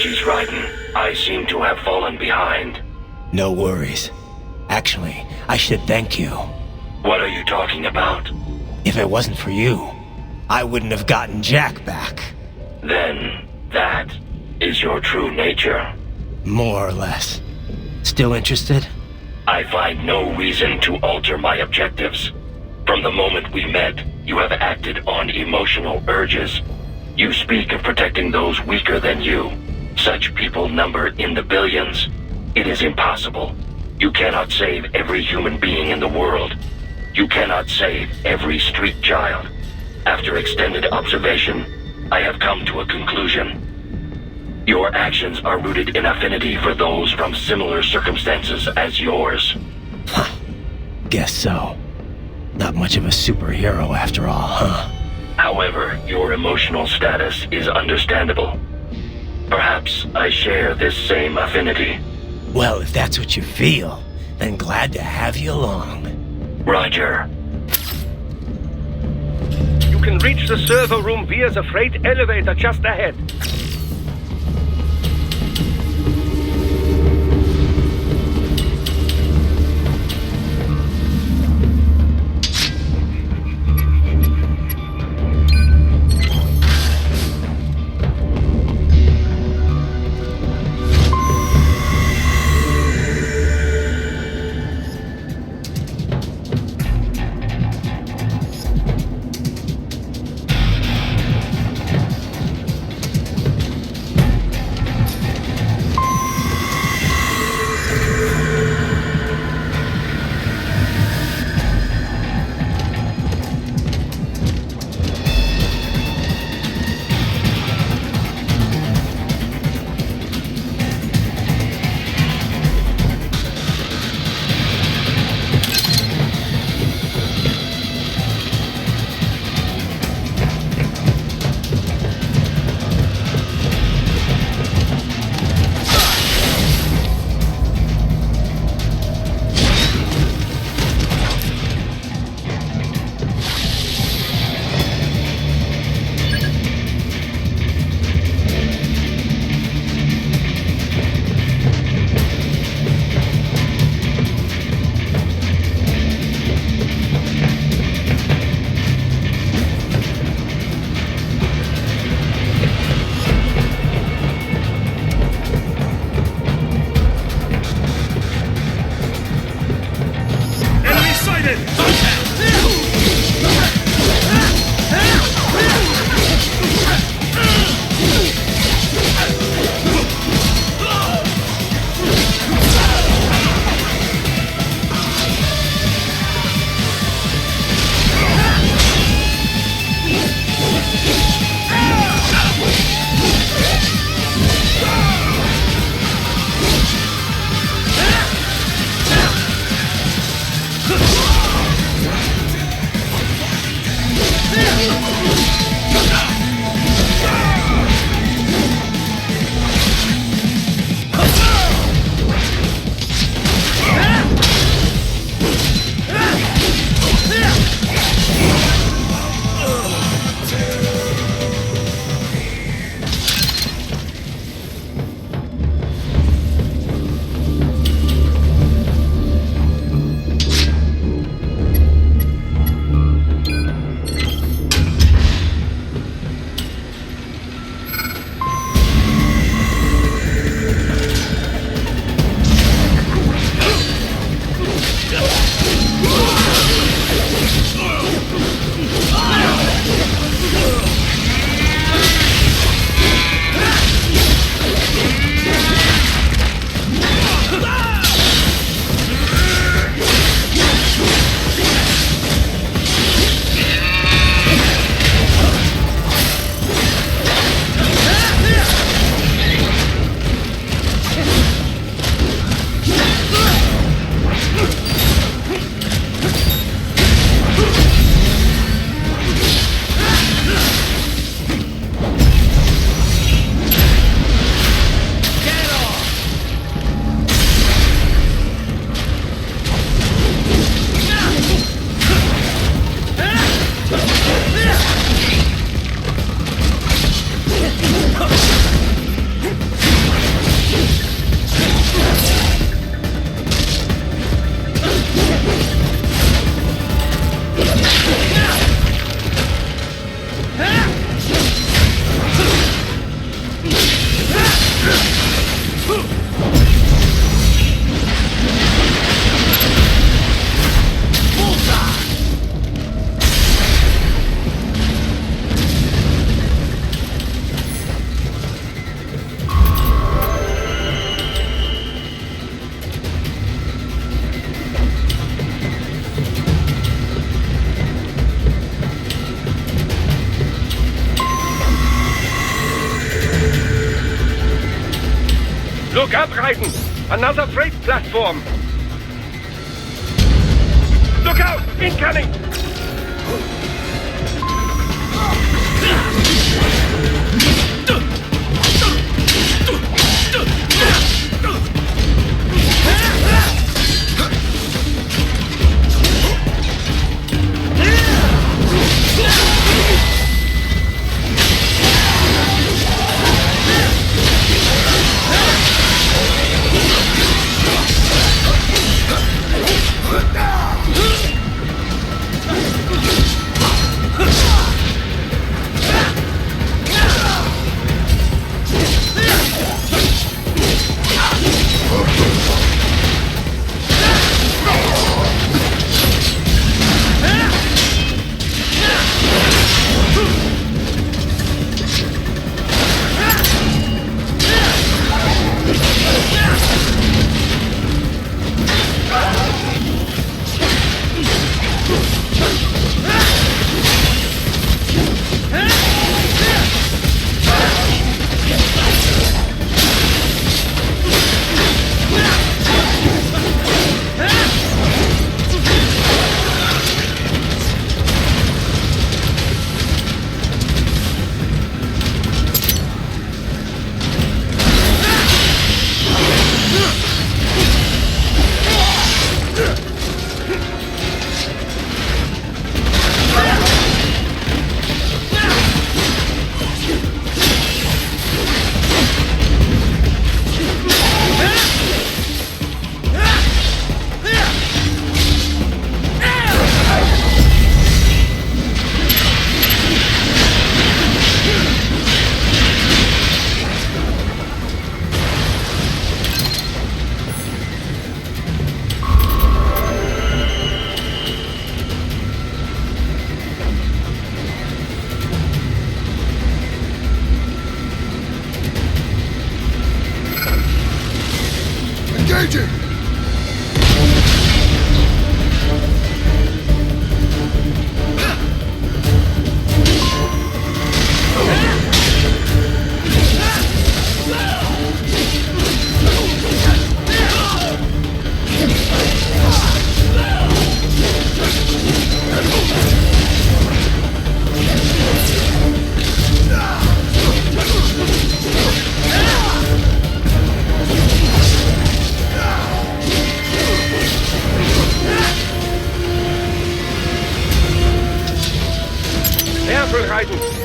apologies, Raiden. I seem to have fallen behind. No worries. Actually, I should thank you. What are you talking about? If it wasn't for you, I wouldn't have gotten Jack back. Then, that is your true nature. More or less. Still interested? I find no reason to alter my objectives. From the moment we met, you have acted on emotional urges. You speak of protecting those weaker than you. Such people number in the billions. It is impossible. You cannot save every human being in the world. You cannot save every street child. After extended observation, I have come to a conclusion. Your actions are rooted in affinity for those from similar circumstances as yours. Guess so. Not much of a superhero after all, huh? However, your emotional status is understandable. Perhaps I share this same affinity. Well, if that's what you feel, then glad to have you along. Roger. You can reach the server room via the freight elevator just ahead. Look up, Raiden! Another freight platform! Look out! Incoming!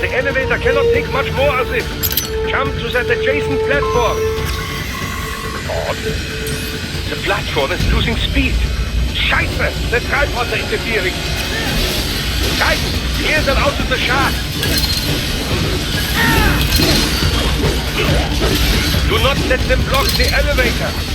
The elevator cannot take much more as this. Jump to that adjacent platform. Odd. The platform is losing speed. Scheiße! The tripods are interfering. Raiden, steer them out of the shaft. Do not let them block the elevator.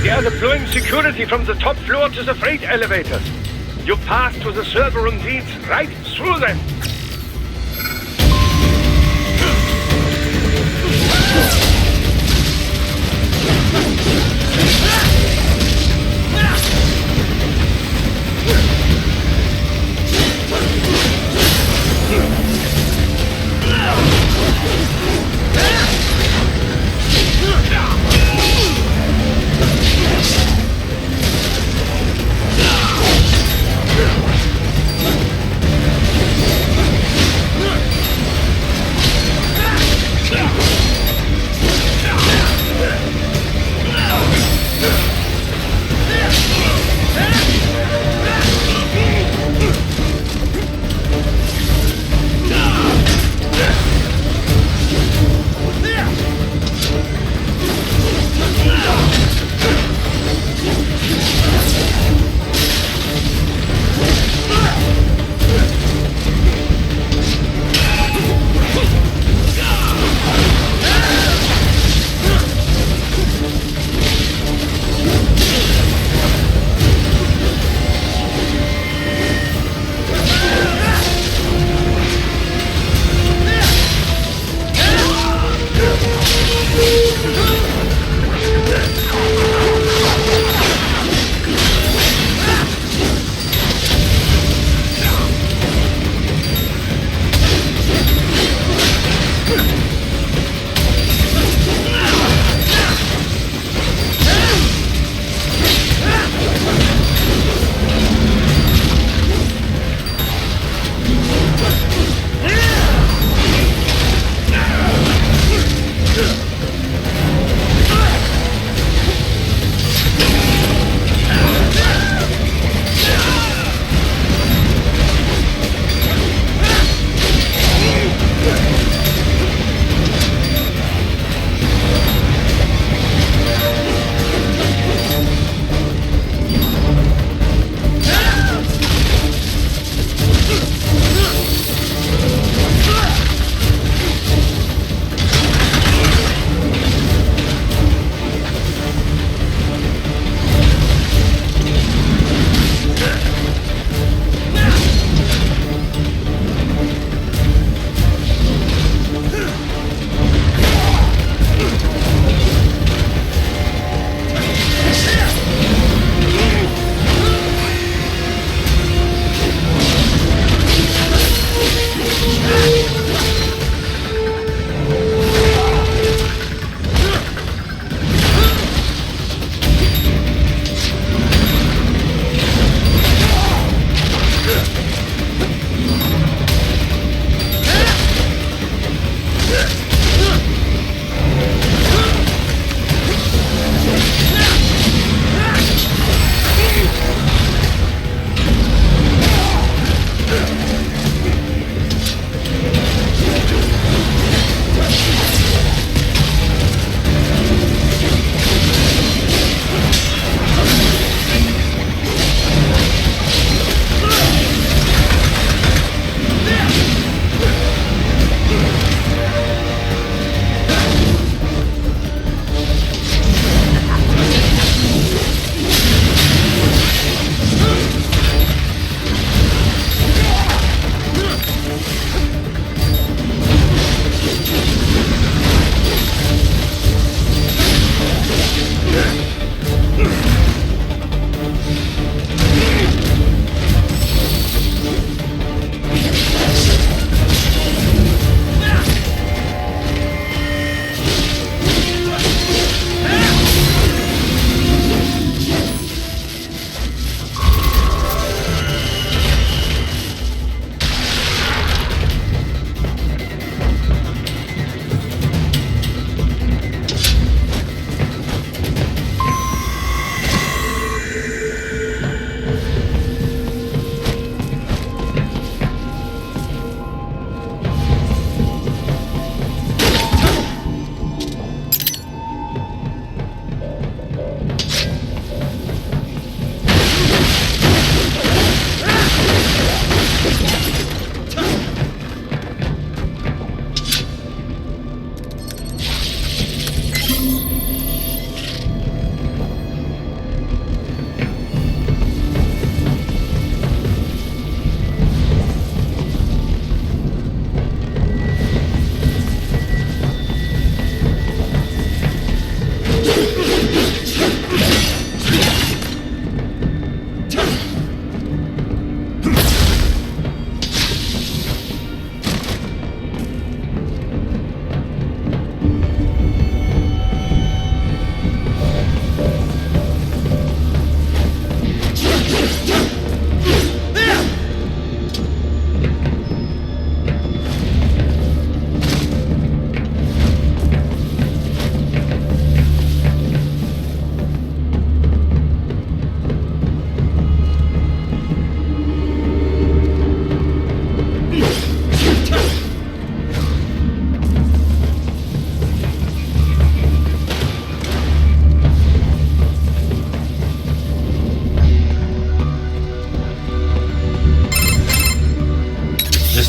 They are deploying security from the top floor to the freight elevators. You pass to the server room leads right through them.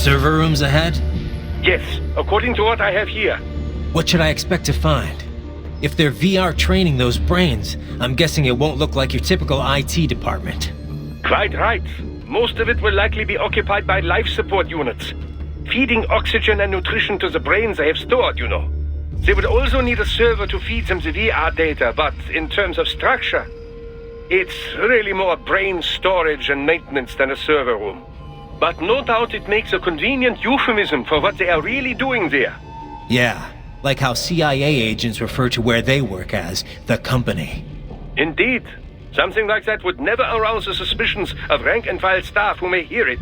server rooms ahead? Yes, according to what I have here. What should I expect to find? If they're VR training those brains, I'm guessing it won't look like your typical IT department. Quite right. Most of it will likely be occupied by life support units, feeding oxygen and nutrition to the brains they have stored, you know. They would also need a server to feed them the VR data, but in terms of structure, it's really more brain storage and maintenance than a server room. But no doubt it makes a convenient euphemism for what they are really doing there. Yeah, like how CIA agents refer to where they work as the company. Indeed. Something like that would never arouse the suspicions of rank-and-file staff who may hear it.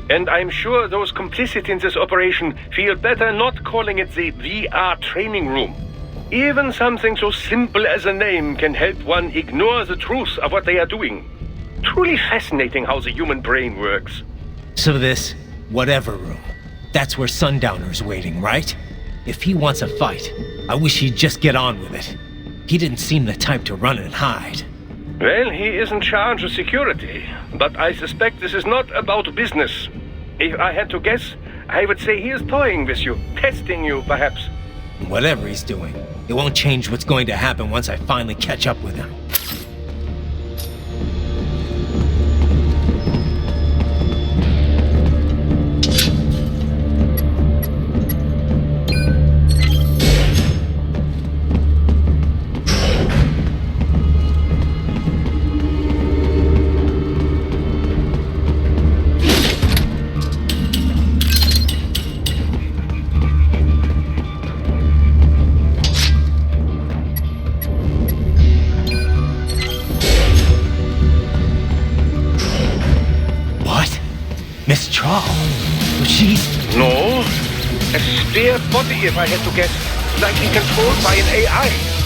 And I'm sure those complicit in this operation feel better not calling it the VR training room. Even something so simple as a name can help one ignore the truth of what they are doing. Truly fascinating how the human brain works. So this whatever room, that's where Sundowner's waiting, right? If he wants a fight, I wish he'd just get on with it. He didn't seem the type to run and hide. Well, he is in charge of security, but I suspect this is not about business. If I had to guess, I would say he is toying with you, testing you, perhaps. Whatever he's doing, it won't change what's going to happen once I finally catch up with him. Miss Trawl? She... No. A spare body, if I had to guess. Likely controlled by an AI.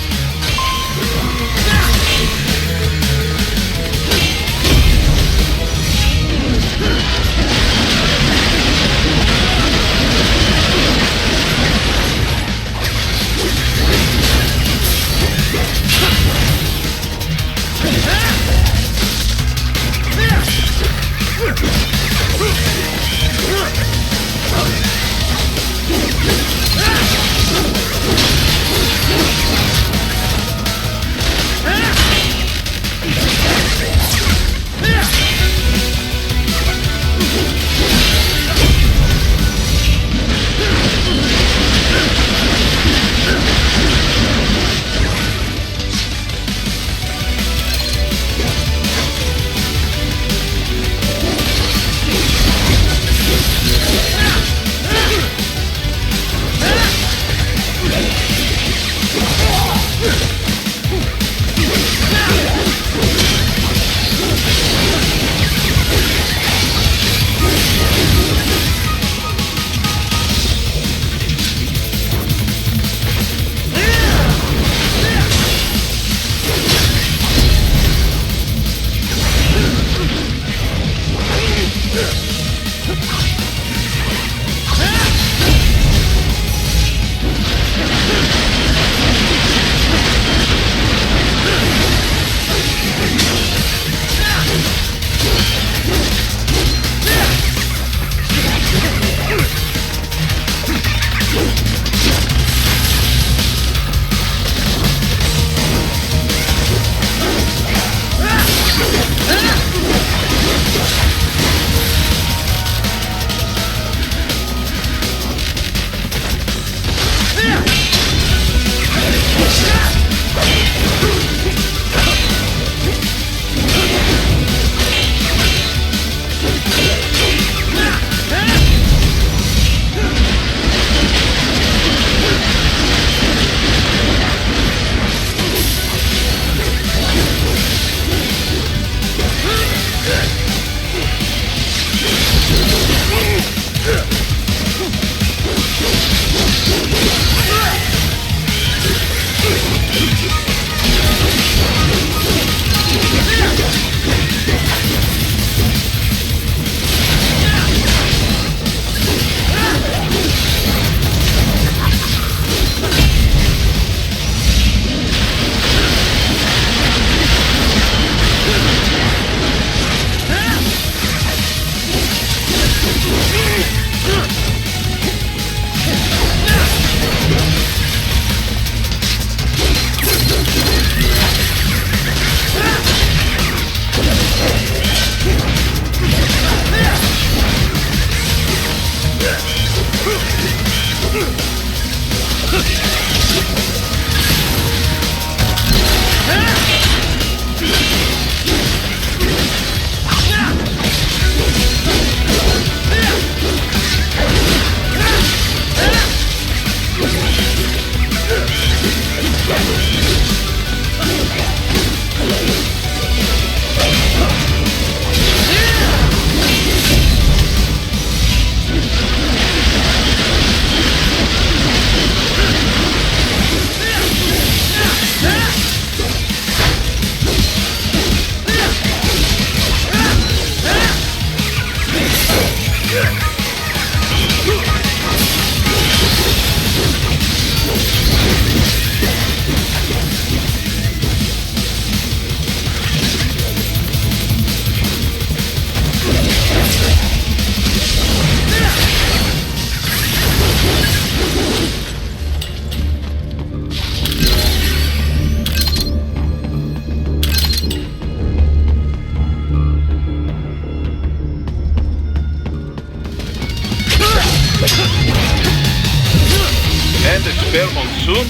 fair monsoon?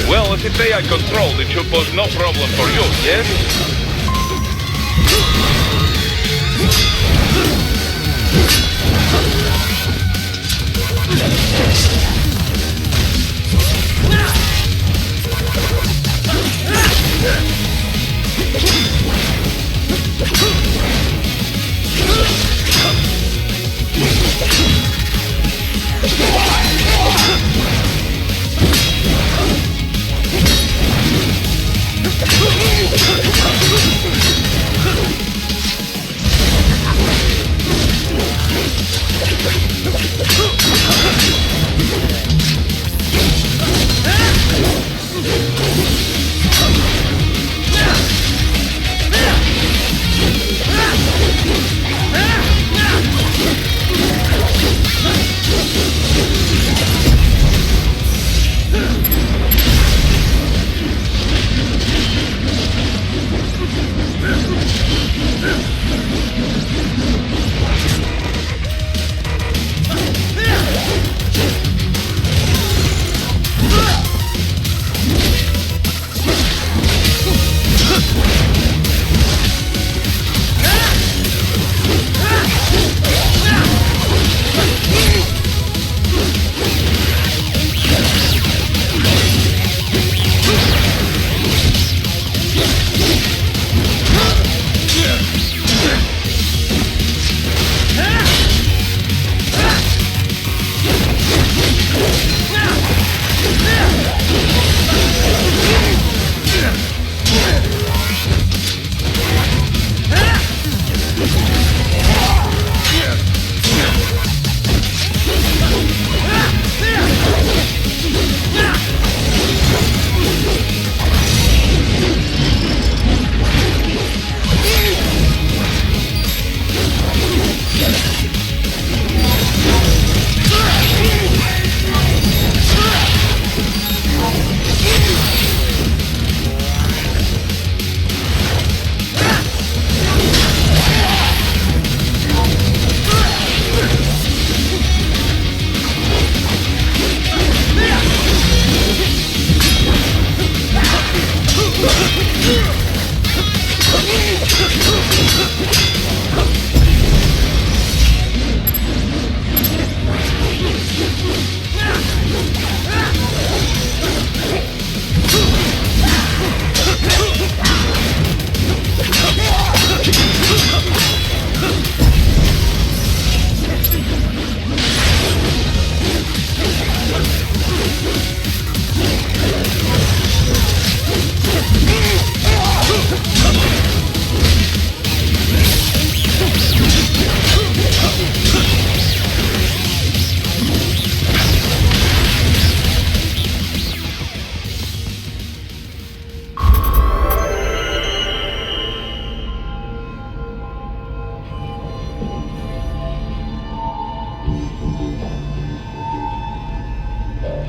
Well, if it's AI controlled, it should pose no problem for you, yes?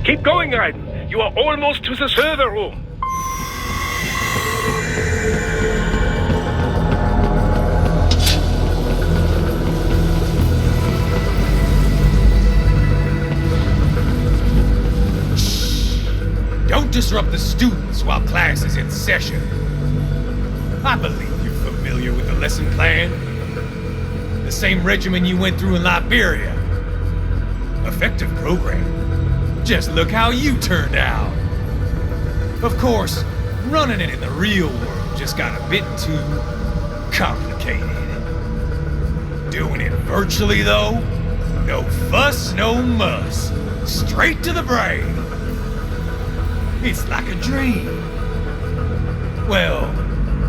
Keep going, Raiden. You are almost to the server room. Don't disrupt the students while class is in session. I believe you're familiar with the lesson plan. The same regimen you went through in Liberia. Effective program. Just look how you turned out. Of course, running it in the real world just got a bit too complicated. Doing it virtually, though, no fuss, no muss. Straight to the brain. It's like a dream. Well,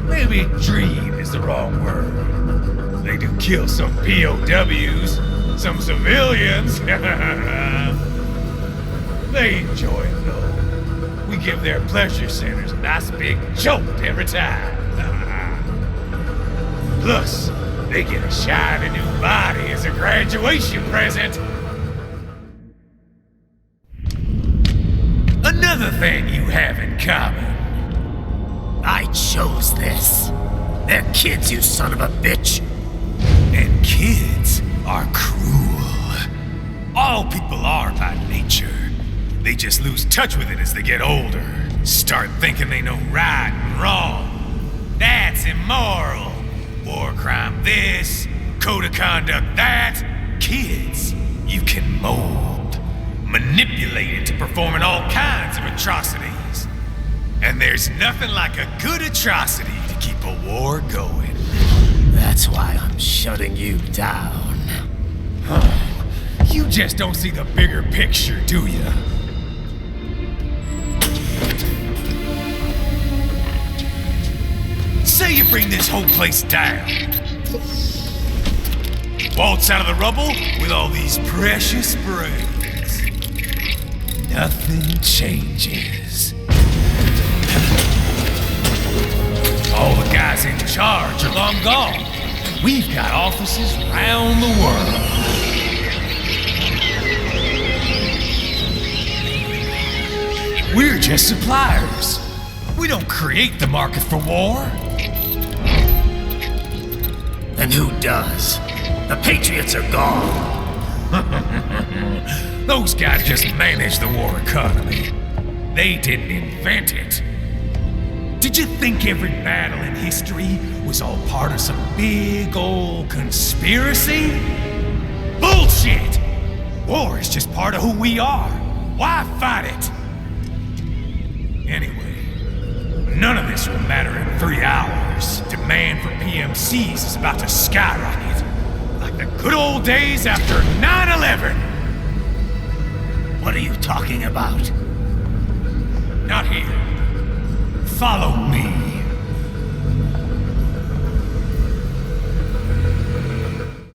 maybe dream is the wrong word. They do kill some POWs, some civilians. They enjoy it, though. We give their pleasure centers a nice big jolt every time. Plus, they get a shiny new body as a graduation present. Another thing you have in common. I chose this. They're kids, you son of a bitch. And kids are cruel. All people are by nature. They just lose touch with it as they get older. Start thinking they know right and wrong. That's immoral. War crime this, code of conduct that. Kids, you can mold, manipulate into performing all kinds of atrocities. And there's nothing like a good atrocity to keep a war going. That's why I'm shutting you down. You just don't see the bigger picture, do you? Say you bring this whole place down. Waltz out of the rubble with all these precious brains. Nothing changes. All the guys in charge are long gone. We've got offices around the world. We're just suppliers. We don't create the market for war. And who does? The Patriots are gone. Those guys just manage the war economy. They didn't invent it. Did you think every battle in history was all part of some big old conspiracy? Bullshit! War is just part of who we are. Why fight it? Anyway, none of this will matter in 3 hours. Demand for PMCs is about to skyrocket. Like the good old days after 9/11. What are you talking about? Not here. Follow me.